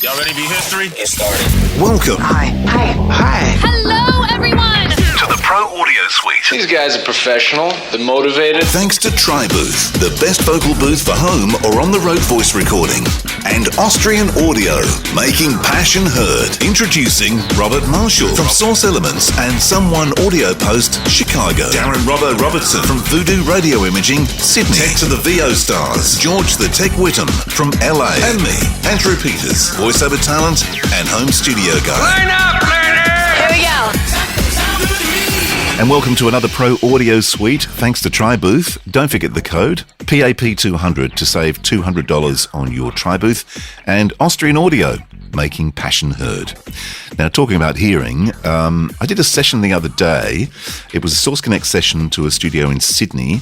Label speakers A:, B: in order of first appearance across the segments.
A: Y'all ready to be history?
B: Get started.
C: Welcome.
D: Hi.
E: Hello, everyone.
C: To the Pro Audio Suite.
B: These guys are professional. They're motivated.
C: Thanks to TriBooth, the best vocal booth for home or on-the-road voice recording. And Austrian Audio, making passion heard. Introducing Robert Marshall from Source Elements and Someone Audio Post, Chicago. Darren Robbo Robertson from Voodoo Radio Imaging, Sydney. Tech to the VO Stars, George the Tech Whittam from LA. And me, Andrew Peters, voiceover talent and home studio guy.
D: Line up, learner!
E: Here we go.
C: And welcome to another Pro Audio Suite, thanks to TriBooth. Don't forget the code, PAP200, to save $200 on your TriBooth. And Austrian Audio, making passion heard. Now, talking about hearing, I did a session the other day. It was a Source Connect session to a studio in Sydney.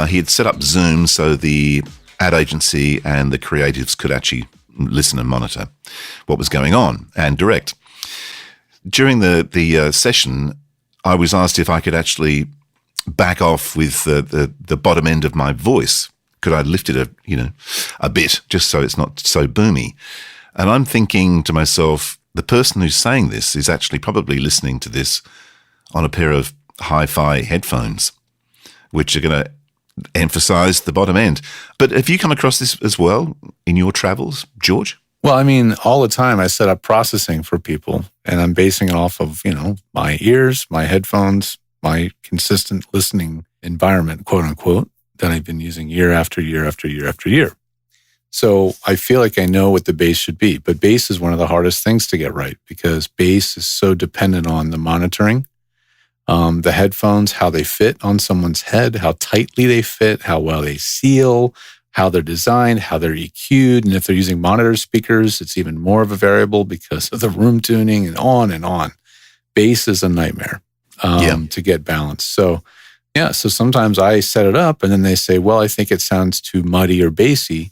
C: He had set up Zoom so the ad agency and the creatives could actually listen and monitor what was going on and direct. During the session, I was asked if I could actually back off with the bottom end of my voice. Could I lift it a bit, just so it's not so boomy? And I'm thinking to myself, the person who's saying this is actually probably listening to this on a pair of hi-fi headphones, which are going to emphasize the bottom end. But have you come across this as well in your travels, George?
F: Well, I mean, all the time I set up processing for people, and I'm basing it off of, my ears, my headphones, my consistent listening environment, quote unquote, that I've been using year after year after year after year. So I feel like I know what the bass should be, but bass is one of the hardest things to get right because bass is so dependent on the monitoring, the headphones, how they fit on someone's head, how tightly they fit, how well they seal, how they're designed, how they're EQ'd. And if they're using monitor speakers, it's even more of a variable because of the room tuning and on and on. Bass is a nightmare to get balanced. So sometimes I set it up and then they say, well, I think it sounds too muddy or bassy.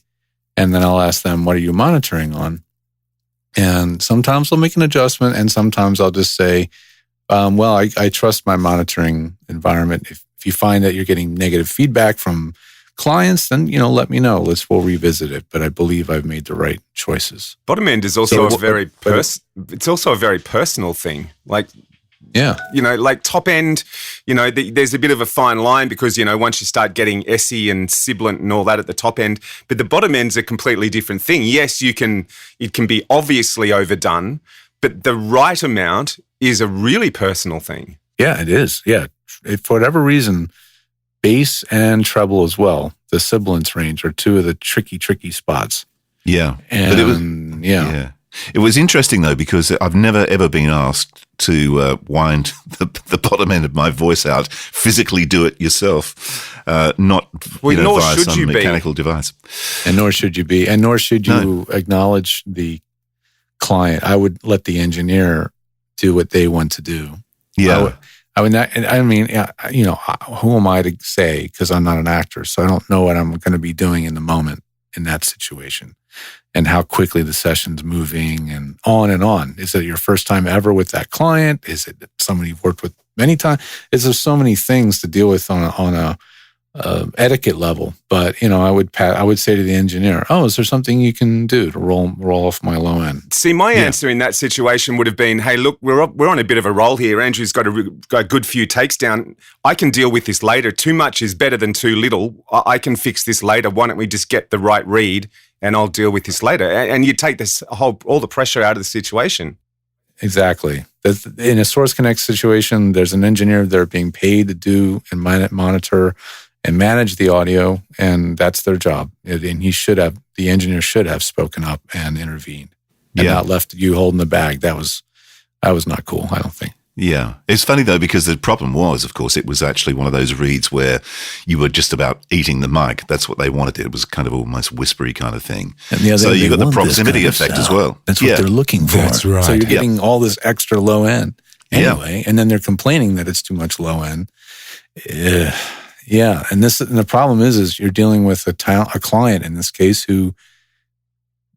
F: And then I'll ask them, what are you monitoring on? And sometimes I'll make an adjustment and sometimes I'll just say, I trust my monitoring environment. If you find that you're getting negative feedback from clients, then, let me know. We'll revisit it. But I believe I've made the right choices.
G: Bottom end is also it's also a very personal thing. Like, like top end, there's a bit of a fine line because, once you start getting essy and sibilant and all that at the top end, but the bottom end's a completely different thing. Yes, it can be obviously overdone, but the right amount is a really personal thing. Yeah, it is. Yeah. For whatever reason, bass and treble as well, the sibilance range are two of the tricky spots.
C: Yeah.
F: And
C: but it was interesting though, because I've never ever been asked to wind the bottom end of my voice out, physically do it yourself, not via some mechanical device.
F: And nor should you be. And nor should you acknowledge the client. I would let the engineer do what they want to do.
C: Yeah.
F: I would not, who am I to say, because I'm not an actor, so I don't know what I'm going to be doing in the moment in that situation and how quickly the session's moving and on and on. Is it your first time ever with that client? Is it somebody you've worked with many times? There's so many things to deal with on a etiquette level. But, I would say to the engineer, is there something you can do to roll off my low end?
G: See, my answer in that situation would have been, hey, look, we're on a bit of a roll here. Andrew's got a good few takes down. I can deal with this later. Too much is better than too little. I can fix this later. Why don't we just get the right read and I'll deal with this later? And you take all the pressure out of the situation.
F: Exactly. In a Source Connect situation, there's an engineer they're being paid to do and monitor and manage the audio, and that's their job. And the engineer should have spoken up and intervened and not left you holding the bag. That was not cool, I don't think.
C: Yeah. It's funny though, because the problem was, of course, it was actually one of those reads where you were just about eating the mic. That's what they wanted. It was kind of almost whispery kind of thing.
F: And the other
C: so you got the proximity effect as well.
F: That's what they're looking for.
H: That's right.
F: So you're getting all this extra low end anyway, and then they're complaining that it's too much low end. Yeah, and the problem is you're dealing with a client in this case who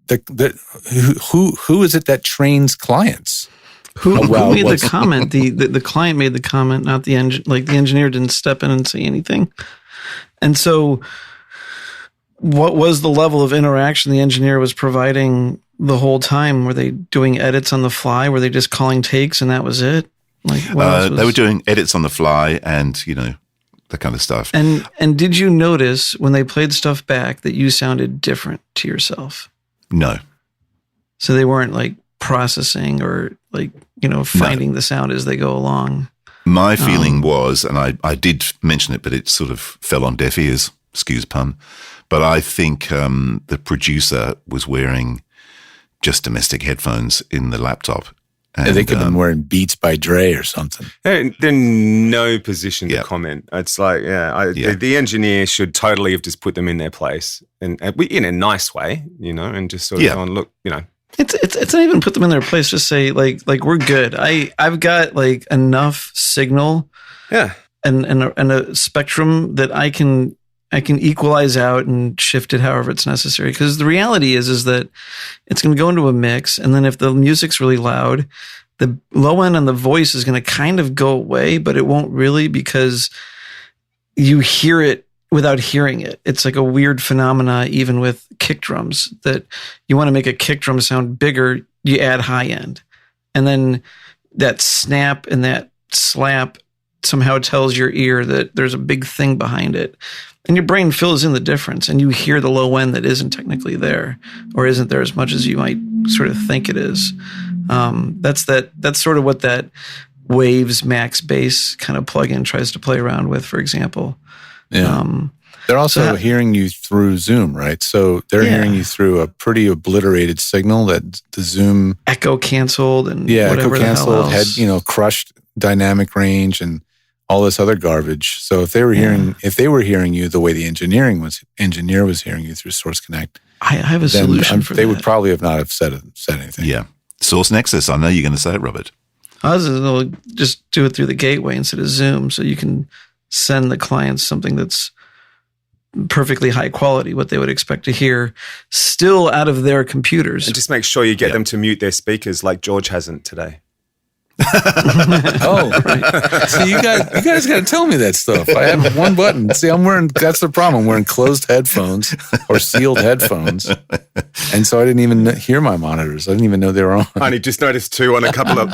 F: is it that trains clients?
H: Who made the comment? The client made the comment, not the engineer. Like the engineer didn't step in and say anything. And so, what was the level of interaction the engineer was providing the whole time? Were they doing edits on the fly? Were they just calling takes and that was it? Like
C: they were doing edits on the fly and, that kind of stuff.
H: And did you notice when they played stuff back that you sounded different to yourself?
C: No.
H: So they weren't like processing or like, finding the sound as they go along.
C: My feeling was, and I did mention it, but it sort of fell on deaf ears, excuse pun, but I think the producer was wearing just domestic headphones in the laptop.
F: And they could have been wearing Beats by Dre or something.
G: They're in no position to comment. It's like, the engineer should totally have just put them in their place and in a nice way, and just sort of gone, look,
H: It's not even put them in their place. Just say like we're good. I've got like enough signal, and a spectrum that I can equalize out and shift it however it's necessary. Because the reality is that it's going to go into a mix, and then if the music's really loud, the low end on the voice is going to kind of go away, but it won't really because you hear it without hearing it. It's like a weird phenomena, even with kick drums, that you want to make a kick drum sound bigger, you add high end. And then that snap and that slap somehow tells your ear that there's a big thing behind it. And your brain fills in the difference and you hear the low end that isn't technically there or isn't there as much as you might sort of think it is. That's sort of what that Waves Max Bass kind of plugin tries to play around with, for example.
F: Yeah. They're also hearing you through Zoom, right? So they're hearing you through a pretty obliterated signal that the Zoom
H: echo canceled and
F: echo canceled, had crushed dynamic range and all this other garbage. So if they were hearing you the way the engineer was hearing you through Source Connect,
H: I have a solution for that.
F: They would probably have not have said anything.
C: Yeah, Source Nexus. I know you're going to say it, Robert.
H: I was going to just do it through the gateway instead of Zoom, so you can send the clients something that's perfectly high quality, what they would expect to hear, still out of their computers.
G: And just make sure you get them to mute their speakers like George hasn't today.
F: Oh, right. See, you guys got to tell me that stuff. I have one button. See, that's the problem. I'm wearing closed headphones or sealed headphones. And so I didn't even hear my monitors. I didn't even know they were on.
G: I only just noticed too on a couple of,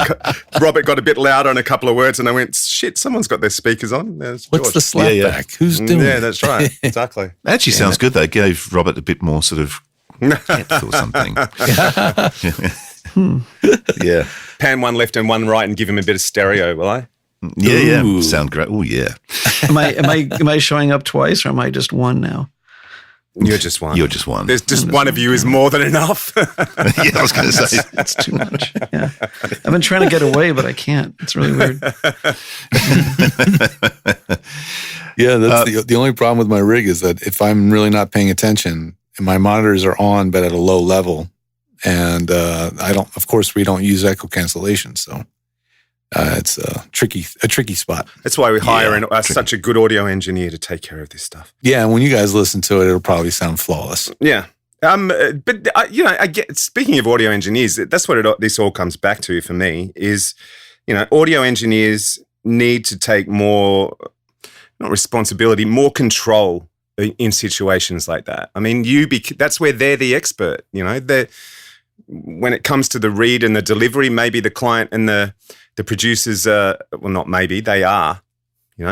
G: Robert got a bit louder on a couple of words and I went, shit, someone's got their speakers on.
F: What's the slapback? Who's doing it?
G: Yeah, that's right. Exactly.
C: Actually sounds good though. Gave Robert a bit more sort of depth or something. Yeah.
G: Pan one left and one right and give him a bit of stereo, will I?
C: Yeah, yeah. Sound great. Oh, yeah.
H: Am I showing up twice or am I just one now?
G: You're just one.
C: You're just one.
G: There's just one of you is more than enough.
C: Yeah, I was going to say.
H: That's too much. Yeah. I've been trying to get away, but I can't. It's really weird.
F: Yeah, that's the only problem with my rig is that if I'm really not paying attention and my monitors are on but at a low level, and of course, we don't use echo cancellation, so it's a tricky spot.
G: That's why we hire such a good audio engineer to take care of this stuff.
F: Yeah, and when you guys listen to it, it'll probably sound flawless.
G: Yeah. But I get. Speaking of audio engineers, that's what this all comes back to for me. Is audio engineers need to take more, not responsibility, more control in situations like that. I mean, that's where they're the expert. When it comes to the read and the delivery, maybe the client and the producers not maybe, they are,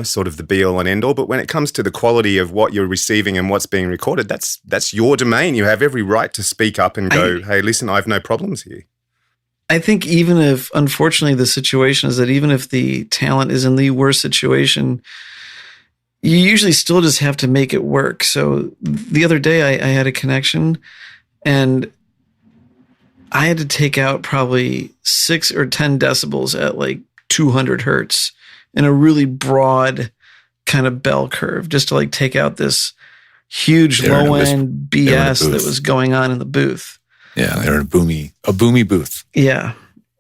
G: sort of the be all and end all. But when it comes to the quality of what you're receiving and what's being recorded, that's your domain. You have every right to speak up and go, hey, listen, I have no problems here.
H: I think even if, unfortunately, the situation is that even if the talent is in the worst situation, you usually still just have to make it work. So the other day I had a connection and I had to take out probably 6 or 10 decibels at like 200 hertz in a really broad kind of bell curve just to like take out this huge low end BS that was going on in the booth.
F: Yeah, they're in a boomy booth.
H: Yeah.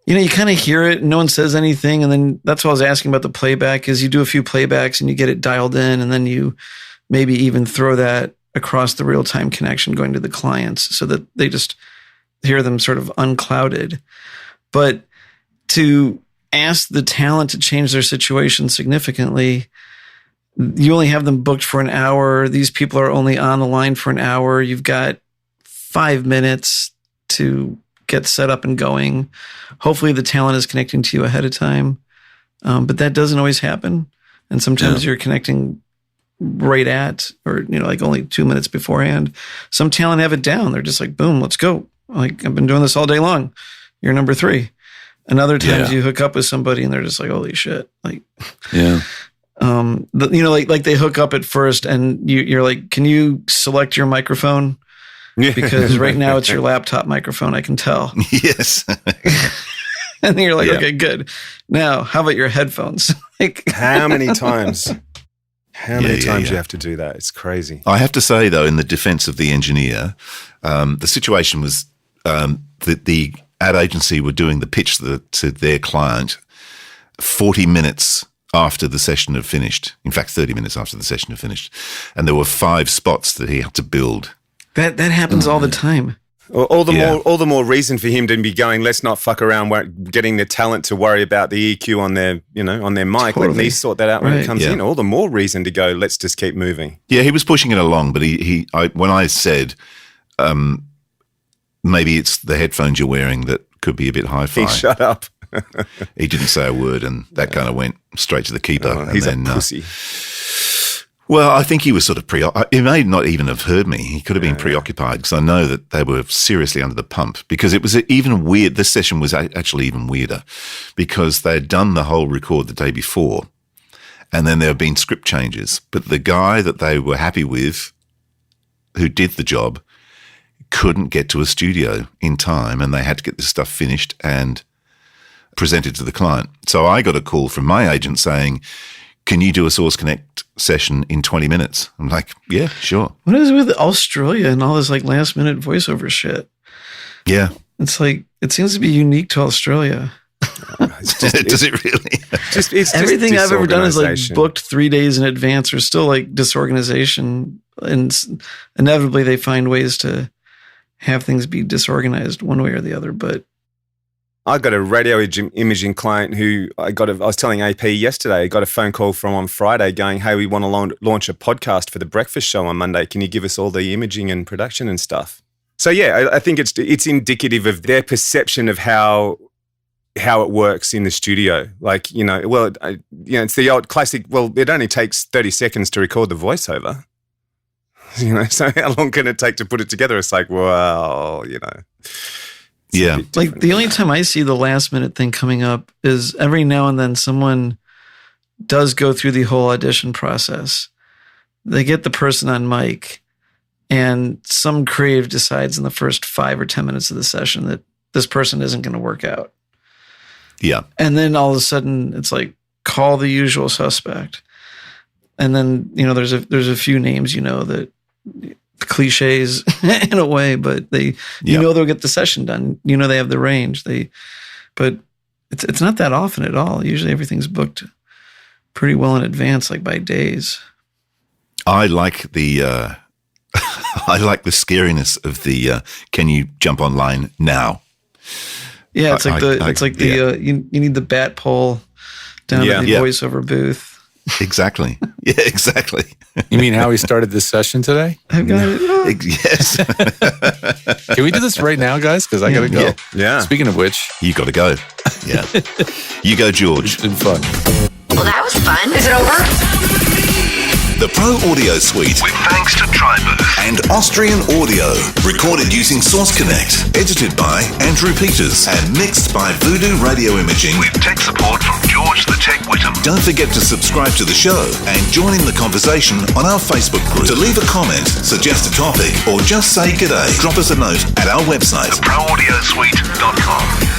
H: You kind of hear it and no one says anything. And then that's what I was asking about the playback is you do a few playbacks and you get it dialed in and then you maybe even throw that across the real-time connection going to the clients so that they just hear them sort of unclouded. But to ask the talent to change their situation significantly, you only have them booked for an hour. These people are only on the line for an hour. You've got 5 minutes to get set up and going. Hopefully the talent is connecting to you ahead of time. But that doesn't always happen. And sometimes you're connecting right at, or, like only 2 minutes beforehand. Some talent have it down. They're just like, boom, let's go. Like, I've been doing this all day long. You're number 3. And other times you hook up with somebody and they're just like, holy shit. Like, like they hook up at first and you're like, can you select your microphone? Because right now it's your laptop microphone, I can tell.
C: Yes.
H: And then you're like, okay, good. Now, how about your headphones? Like,
G: how many times? How many times you have to do that? It's crazy.
C: I have to say, though, in the defense of the engineer, the situation was that the ad agency were doing the pitch to their client 40 minutes after the session had finished. In fact, 30 minutes after the session had finished. And there were 5 spots that he had to build. That
H: happens all the time.
G: All the more reason for him to be going, let's not fuck around getting the talent to worry about the EQ on their, on their mic. Totally. Let me sort that out when it comes in. All the more reason to go, let's just keep moving.
C: Yeah, he was pushing it along, but when I said, maybe it's the headphones you're wearing that could be a bit hi-fi.
G: He shut up.
C: He didn't say a word, and that kind of went straight to the keeper.
G: He's a pussy.
C: Well, I think he was sort of he may not even have heard me. He could have been preoccupied, because I know that they were seriously under the pump, because it was even weird. This session was actually even weirder because they had done the whole record the day before, and then there had been script changes. But the guy that they were happy with, who did the job, couldn't get to a studio in time, and they had to get this stuff finished and presented to the client. So I got a call from my agent saying, can you do a Source Connect session in 20 minutes? I'm like, yeah, sure.
H: What is it with Australia and all this like last minute voiceover shit?
C: Yeah.
H: It's like, it seems to be unique to Australia.
C: Does it really?
H: It's everything I've ever done is like booked 3 days in advance, or still like disorganization. And inevitably they find ways to have things be disorganized one way or the other. But
G: I got a radio imaging client who I was telling AP yesterday, I got a phone call from on Friday going, hey, we want to launch a podcast for the breakfast show on Monday. Can you give us all the imaging and production and stuff? So yeah, I think it's indicative of their perception of how it works in the studio. Like, it's the old classic, well, it only takes 30 seconds to record the voiceover. So how long can it take to put it together? It's like, well,
C: Yeah.
H: Like the only time I see the last minute thing coming up is every now and then someone does go through the whole audition process. They get the person on mic and some creative decides in the first 5 or 10 minutes of the session that this person isn't going to work out.
C: Yeah.
H: And then all of a sudden it's like, call the usual suspect. And then, there's a few names, that cliches in a way, but they'll get the session done. They have the range. But it's not that often at all. Usually everything's booked pretty well in advance, like by days. I like the
C: scariness of the can you jump online now?
H: Yeah, you need the bat pole down at the voiceover booth.
C: Exactly. Yeah, exactly.
F: You mean how we started this session today?
H: I've got it.
C: Yes.
F: Can we do this right now, guys? Because I got to go.
G: Yeah.
F: Speaking of which.
C: You got to go. Yeah. You go, George.
F: It's been fun.
E: Well, that was fun. Is it over?
C: The Pro Audio Suite, with thanks to TriBooth and Austrian Audio. Recorded using Source Connect. Edited by Andrew Peters and mixed by Voodoo Radio Imaging, with tech support from George the Tech Whittam. Don't forget to subscribe to the show and join in the conversation on our Facebook group. To leave a comment, suggest a topic, or just say g'day, drop us a note at our website, theproaudiosuite.com.